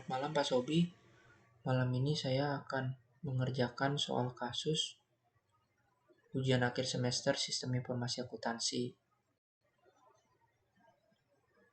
Selamat malam Pak Sobi. Malam ini saya akan mengerjakan soal kasus ujian akhir semester Sistem Informasi Akuntansi,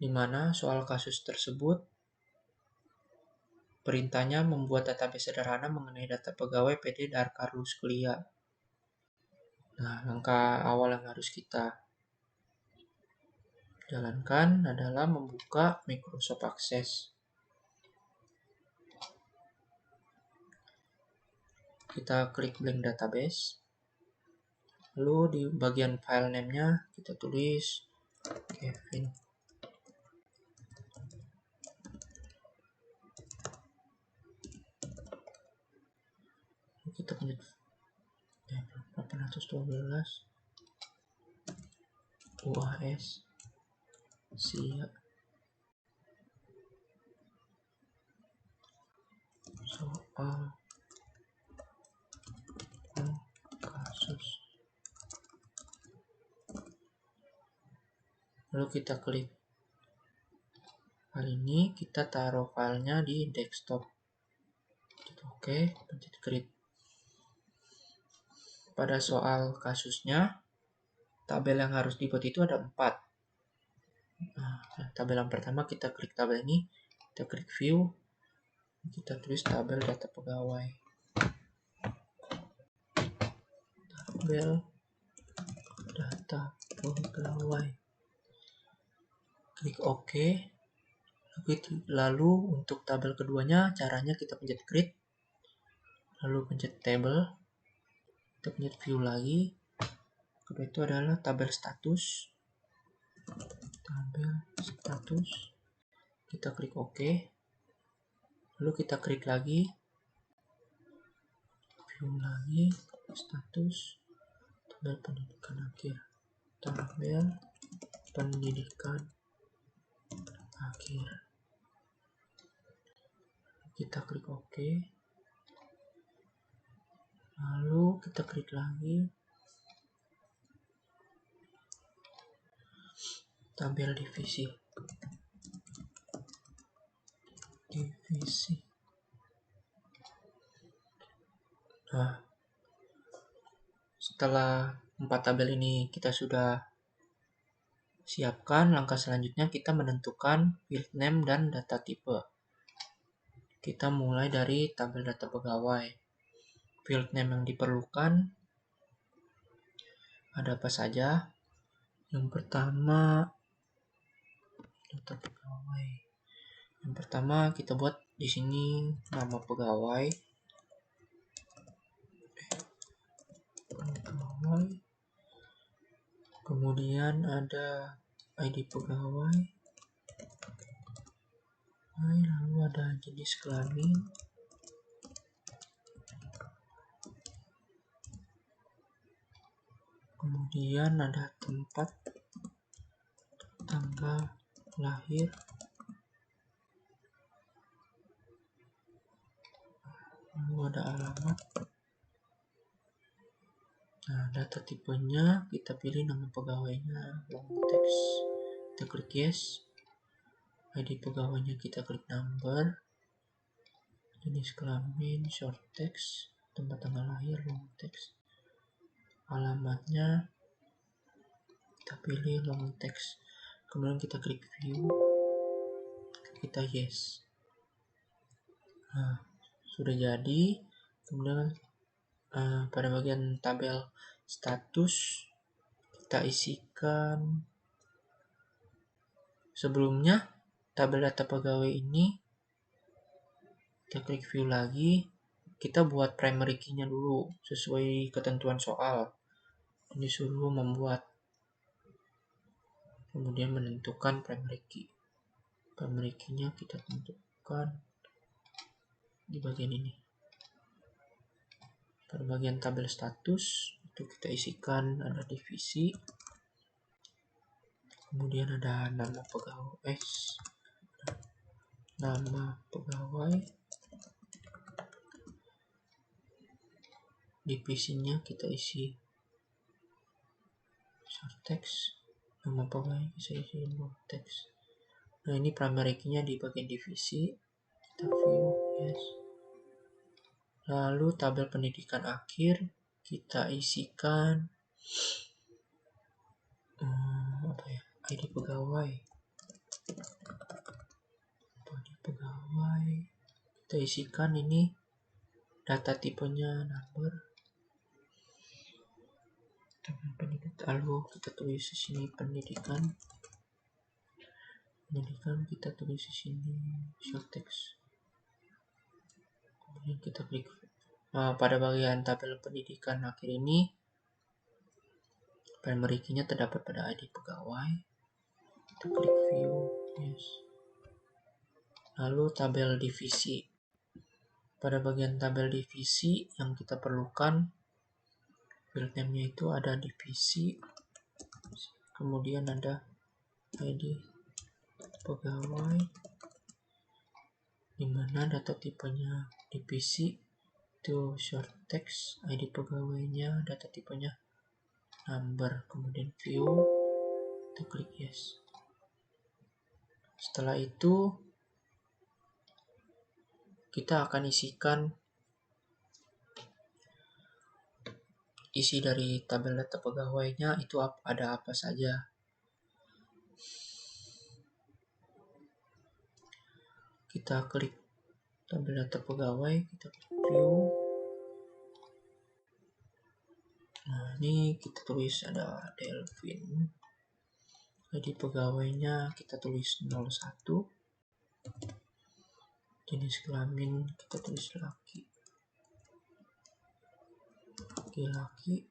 di mana soal kasus tersebut perintahnya membuat database sederhana mengenai data pegawai PT Darkar lulus kuliah. Nah, langkah awal yang harus kita jalankan adalah membuka Microsoft Access. Kita klik blank database. Lalu di bagian file name-nya kita tulis Kevin. Kita punya 812 UAS siap soal kasus. Lalu kita klik file ini, kita taruh filenya di desktop. Oke, pencet create. Pada soal kasusnya, tabel yang harus dibuat itu ada 4. Nah, tabel yang pertama kita klik tabel ini, kita klik view, kita tulis tabel data pegawai. Tabel data pegawai. Klik OK. Lalu untuk tabel keduanya, caranya kita pencet create, lalu pencet table, kita pencet view lagi. Kedua itu adalah tabel status. Tabel status. Kita klik OK. Lalu kita klik lagi. View lagi. Status. Tabel pendidikan akhir. Tabel pendidikan akhir. Kita klik OK. Lalu kita klik lagi. Tabel divisi. Nah, setelah 4 tabel ini kita sudah siapkan, langkah selanjutnya kita menentukan field name dan data tipe. Kita mulai dari tabel data pegawai. Field name yang diperlukan ada apa saja? Yang pertama, data pegawai. Yang pertama kita buat di sini nama pegawai. Kemudian ada ID pegawai. Lalu ada jenis kelamin. Kemudian ada tempat, tanggal lahir, lalu ada alamat. Nah, data tipenya kita pilih nama pegawainya long text, kita klik yes. ID pegawainya kita klik number. Jenis kelamin short text, tempat tanggal lahir long text. Alamatnya kita pilih long text. Kemudian kita klik view, kita yes. Nah, sudah jadi. Kemudian pada bagian tabel status kita isikan sebelumnya tabel data pegawai ini. Kita klik view lagi, kita buat primary key-nya dulu sesuai ketentuan soal. Ini suruh membuat, kemudian menentukan primary key. Primary key-nya kita tentukan di bagian ini. Pada bagian tabel status itu kita isikan ada divisi, kemudian ada nama pegawai, divisinya kita isi short text, nama pegawai kita isi long text. Nah, ini primary key-nya di bagian divisi. kita view, yes. Lalu tabel pendidikan akhir kita isikan ID pegawai. Kita isikan ini data tipenya number. Lalu kita tulis di sini pendidikan. Kita tulis di sini short text. Kemudian kita klik. Pada bagian tabel pendidikan akhir ini primary key-nya terdapat pada ID pegawai. Kita klik view, yes. Lalu tabel divisi. Pada bagian tabel divisi yang kita perlukan field name-nya itu ada divisi, kemudian ada ID pegawai, dimana data tipenya divisi itu short text, ID pegawainya data tipenya number, kemudian view, kita klik yes. Setelah itu kita akan isikan isi dari tabel data pegawainya itu ada apa saja. Kita klik tabel data pegawai, kita klik view. Nah, ini kita tulis ada Delvin. ID pegawainya kita tulis 01. Jenis kelamin kita tulis laki. Laki-laki.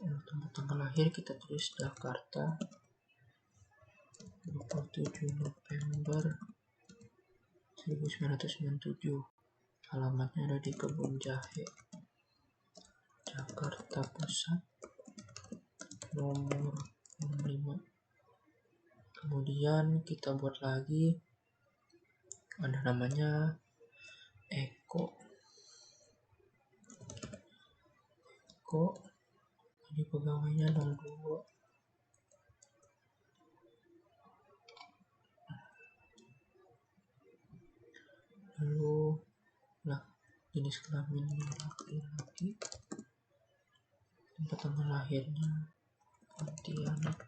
Tempat tanggal lahir kita tulis Jakarta 27 November 1997. Alamatnya ada di Kebun Jahe, Jakarta Pusat, nomor 5. Kemudian kita buat lagi, ada namanya Eko. Ini pegawainya 02. Lalu jenis kelaminnya laki-laki, tempat tanggal lahirnya Pontianak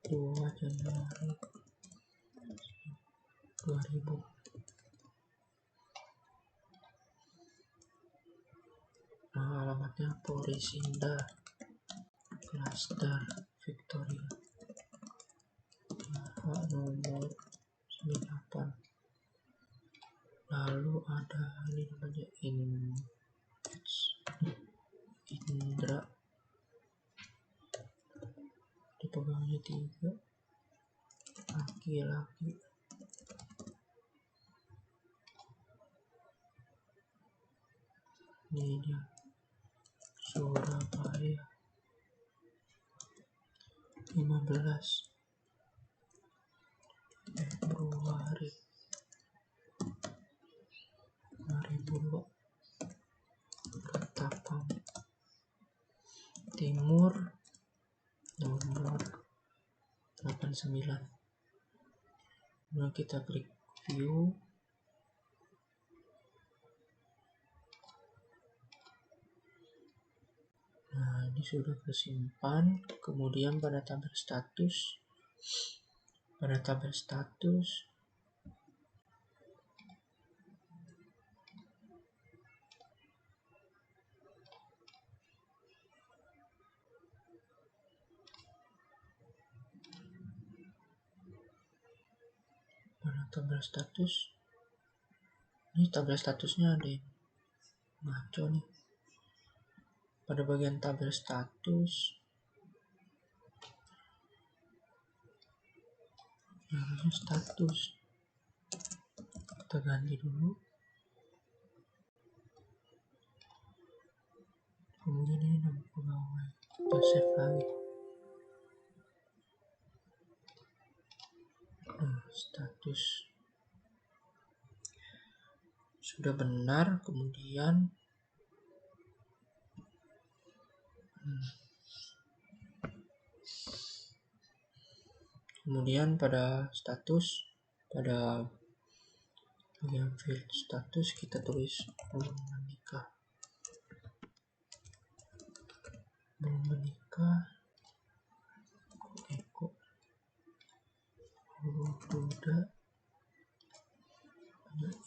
2 Januari 2000. Alamatnya Porisinda Cluster Victoria, nomor 98. Lalu ada ini namanya Indra, di pegawainya 3, laki-laki. Ini dia Surabaya 15 Februari 2002. Ketapang Timur nomor 89. Nah, kita klik view. Nah, ini sudah kesimpan. Kemudian pada tabel status ini tabel statusnya ada yang ngaco nih. Pada bagian tabel status harusnya status, kita ganti dulu. Kemudian ini nama pegawai, kita save lagi. Status sudah benar. Kemudian Kemudian pada status, pada bagian field status kita tulis belum menikah. Belum menikah. Eko. Duda.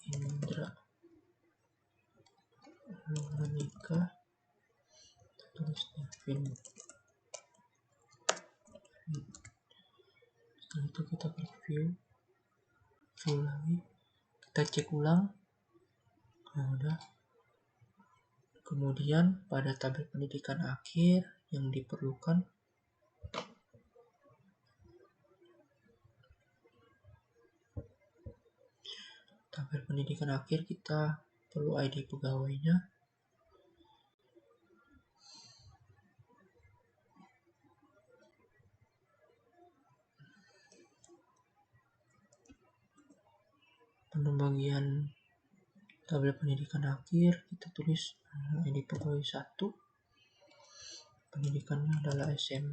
Indra. Belum menikah. Kita tulis Devin. Setelah itu kita klik view lagi, kita cek ulang. Nah, udah. Kemudian pada tabel pendidikan akhir yang diperlukan kita perlu ID pegawainya. Pada bagian tabel pendidikan akhir kita tulis ID pegawai 1. Pendidikannya adalah SMA.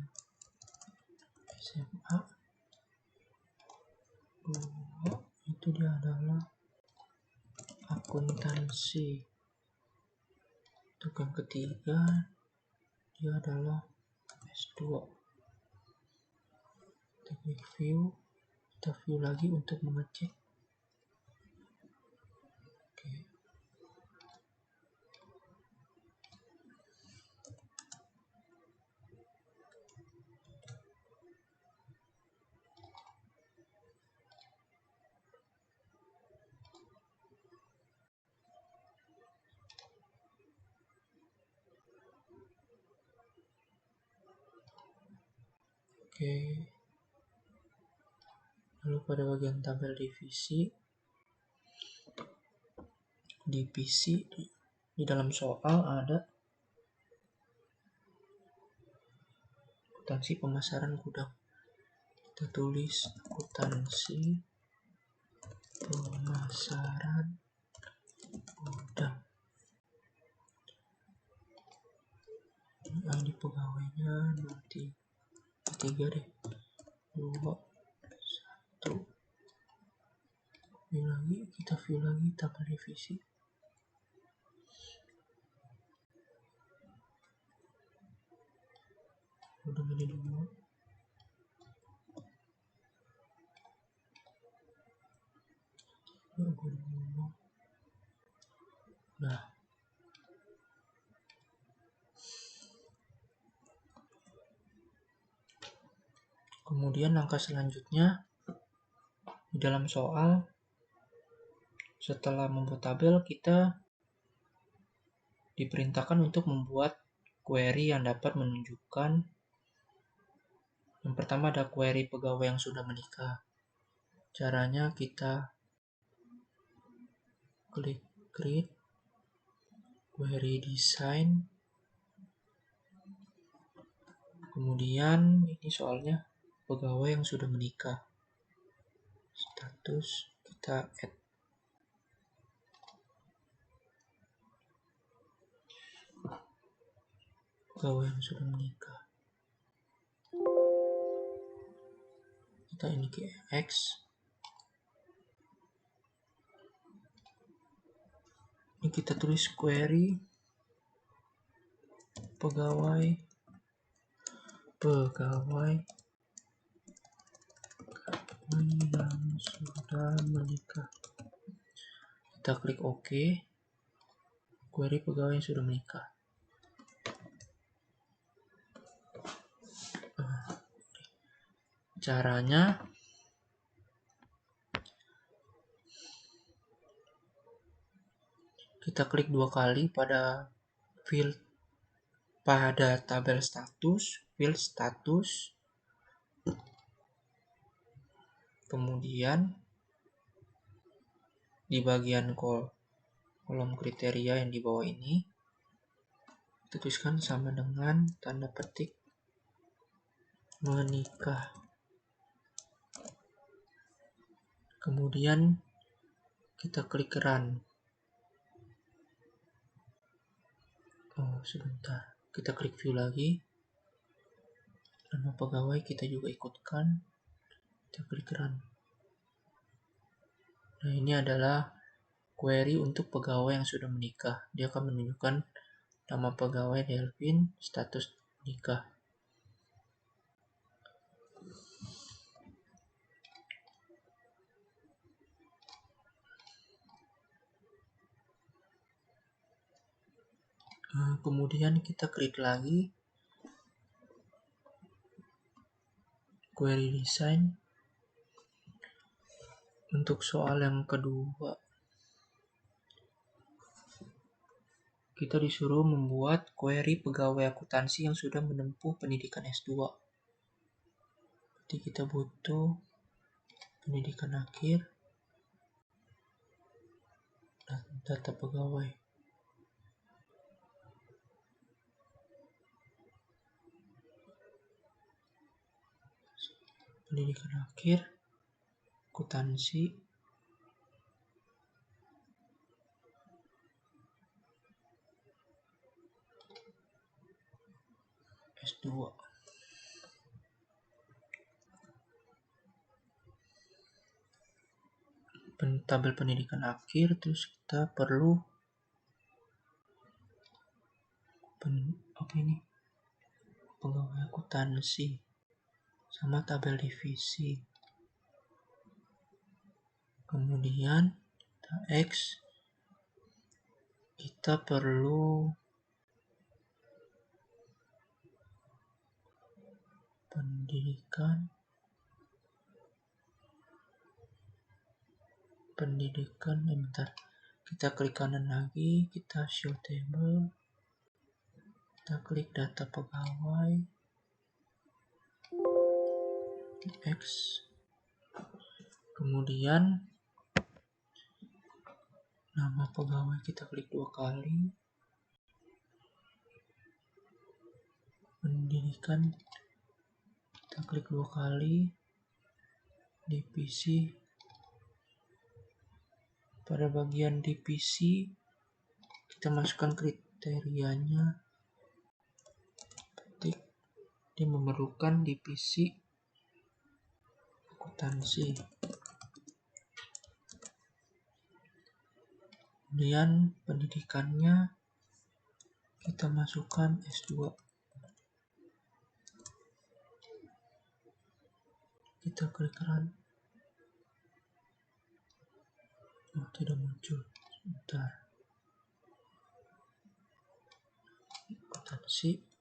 2 itu dia adalah akuntansi. Untuk yang ketiga dia adalah S2. Kita klik view, kita view lagi untuk mengecek. Oke. Lalu pada bagian tabel divisi di dalam soal ada akuntansi pemasaran gudang. Kita tulis akuntansi pemasaran gudang. ID pegawainya nanti 3 deh. 2 1. Kita view lagi tabel divisi. Udah ini dulu. Nah, kemudian langkah selanjutnya di dalam soal, setelah membuat tabel, kita diperintahkan untuk membuat query yang dapat menunjukkan. Yang pertama ada query pegawai yang sudah menikah. Caranya kita klik create query design. Kemudian ini soalnya pegawai yang sudah menikah. Status kita add. Pegawai yang sudah menikah. Kita ini ke X. Ini kita tulis query pegawai yang sudah menikah. Kita klik OK. Query pegawai yang sudah menikah. Caranya kita klik 2 kali pada tabel status, field status. Kemudian di bagian kolom kriteria yang di bawah ini kita tuliskan sama dengan tanda petik menikah. Kemudian kita klik run. Sebentar. Kita klik view lagi. Nama pegawai kita juga ikutkan. Kita klik run. Nah, ini adalah query untuk pegawai yang sudah menikah. Dia akan menunjukkan nama pegawai Delvin, status nikah. Kemudian kita klik lagi query design. Untuk soal yang kedua, kita disuruh membuat query pegawai akuntansi yang sudah menempuh pendidikan S2. Jadi kita butuh pendidikan akhir, data pegawai. Pendidikan akhir, akuntansi, S2. Tabel pendidikan akhir, terus kita perlu pegawai akuntansi sama tabel divisi. Kemudian kita X, kita perlu pendidikan, bentar, kita klik kanan lagi, kita show table, kita klik data pegawai, X, kemudian nama pegawai kita klik 2 kali, pendidikan kita klik 2 kali, divisi, pada bagian divisi kita masukkan kriterianya, ketik, dia memerlukan divisi akuntansi. Kemudian pendidikannya kita masukkan S2. Kita klik run. Oh, tidak muncul. Sebentar. Akuntansi.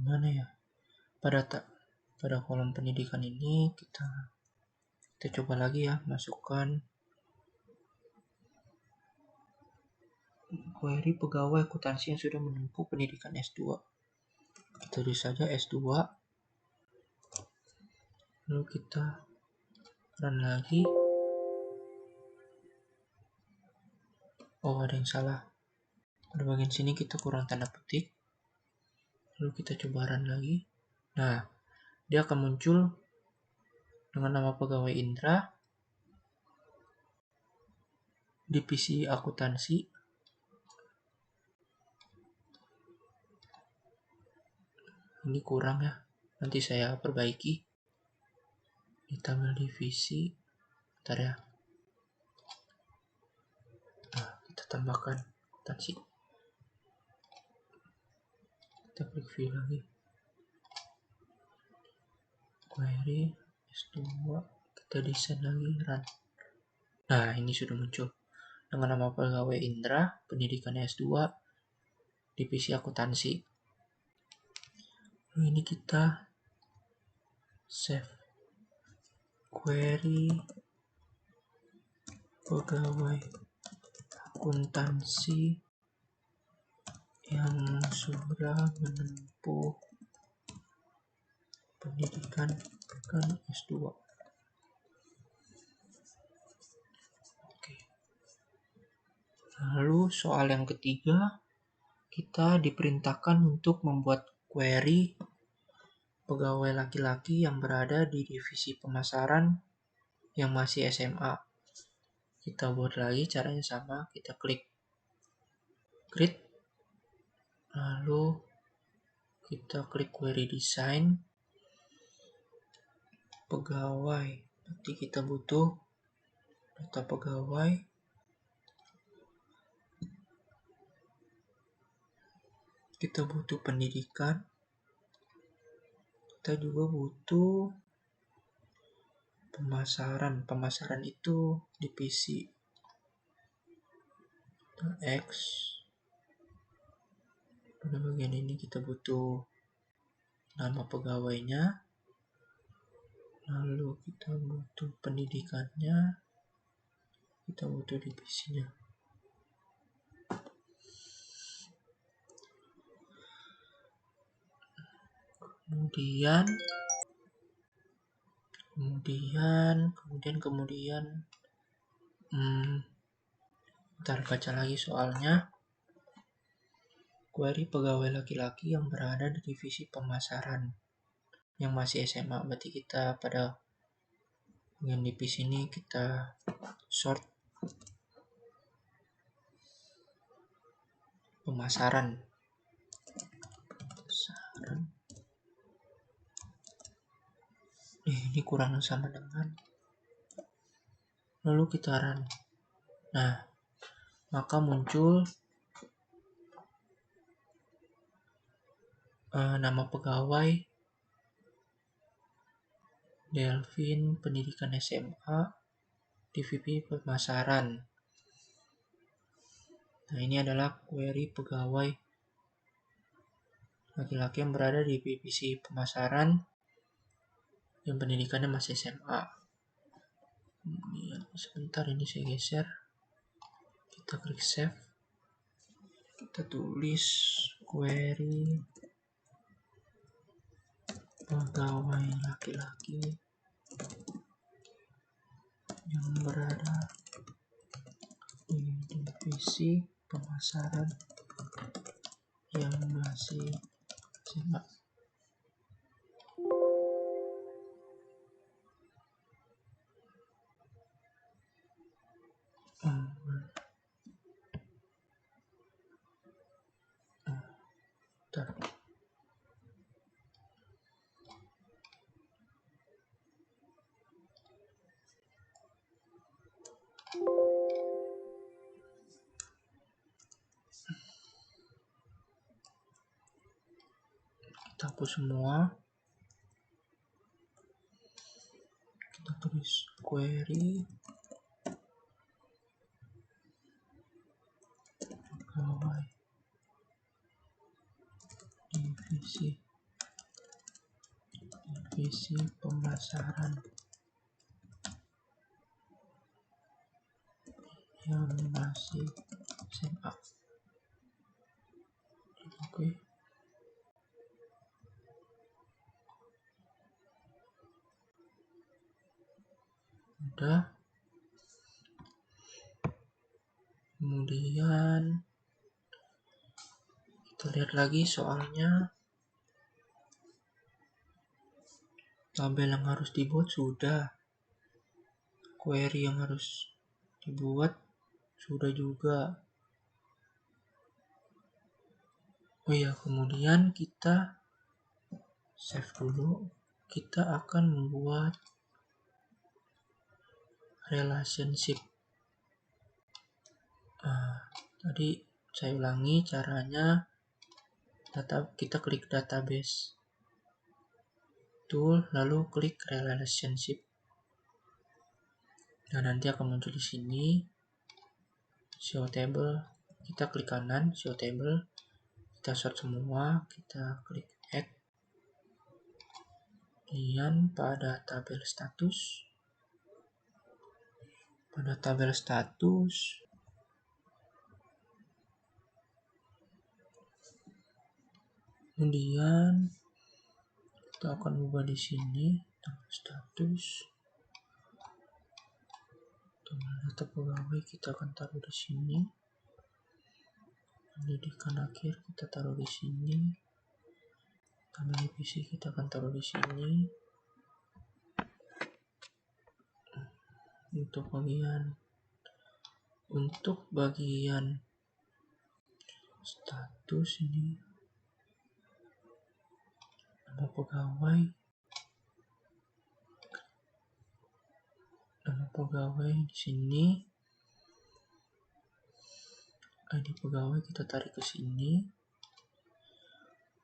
Mana ya? Pada kolom pendidikan ini kita coba lagi ya, masukkan query pegawai akuntansi yang sudah menempuh pendidikan S2. Kita tulis saja S2, lalu kita run lagi. Oh, ada yang salah. Pada bagian sini kita kurang tanda petik. Lalu kita coba run lagi. Nah, dia akan muncul dengan nama pegawai Indra, divisi akuntansi, ini kurang ya, nanti saya perbaiki di tabel divisi. Bentar ya. Nah, kita tambahkan akuntansi. Kita klik view lagi, query S2, kita desain lagi, run. Nah, ini sudah muncul dengan nama pegawai Indra, pendidikan S2, divisi akuntansi. Lalu ini kita save query pegawai akuntansi yang sudah menempuh pendidikan S2. Oke. Lalu soal yang ketiga, kita diperintahkan untuk membuat query pegawai laki-laki yang berada di divisi pemasaran yang masih SMA. Kita buat lagi, caranya sama, kita klik create, lalu kita klik query design, pegawai, nanti kita butuh data pegawai, kita butuh pendidikan, kita juga butuh pemasaran itu divisi X. Pada bagian ini kita butuh nama pegawainya, lalu kita butuh pendidikannya, kita butuh divisinya. Kemudian ntar baca lagi soalnya. Query pegawai laki-laki yang berada di divisi pemasaran yang masih SMA. Berarti kita pada bagian divisi ini kita sort pemasaran. Ini kurang sama dengan. Lalu kita run. Nah, maka muncul nama pegawai Delvin, pendidikan SMA, divisi pemasaran. Nah, ini adalah query pegawai laki-laki yang berada di divisi pemasaran yang pendidikannya masih SMA. Kemudian sebentar ini saya geser. Kita klik save. Kita tulis query pegawai laki-laki yang berada di divisi pemasaran yang masih SMA. Kita hapus semua. Kita tulis query pegawai divisi pemasaran yang masih SMA. Oke. Udah. Kemudian kita lihat lagi soalnya. Tabel yang harus dibuat sudah. Query yang harus dibuat sudah juga. Oh ya, kemudian kita save dulu. Kita akan membuat relationship. Tadi saya ulangi caranya. Kita klik database tool, lalu klik relationship. Nah, nanti akan muncul di sini show table. Kita klik kanan show table. Kita sort semua, kita klik add. Kemudian pada tabel status. Kemudian kita akan ubah di sini tabel status. Data pegawai kita akan taruh di sini. Pendidikan akhir kita taruh di sini. Karena divisi kita akan taruh di sini. Untuk bagian status ini nama pegawai di sini. ID pegawai kita tarik ke sini.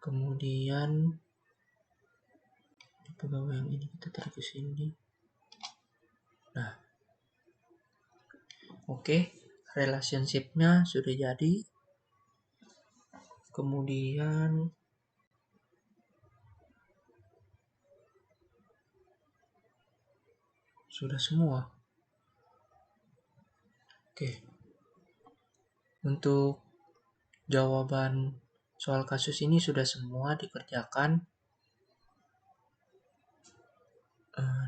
Kemudian pegawai yang ini kita tarik ke sini. Nah, oke, relationship-nya sudah jadi. Kemudian sudah semua. Oke. Untuk jawaban soal kasus ini sudah semua dikerjakan.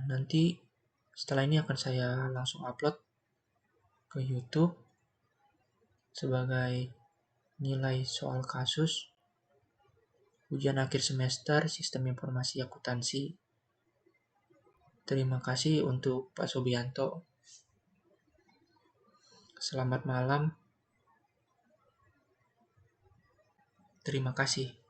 Nanti setelah ini akan saya langsung upload ke YouTube sebagai nilai soal kasus ujian akhir semester Sistem Informasi Akuntansi. Terima kasih untuk Pak Subianto. Selamat malam. Terima kasih.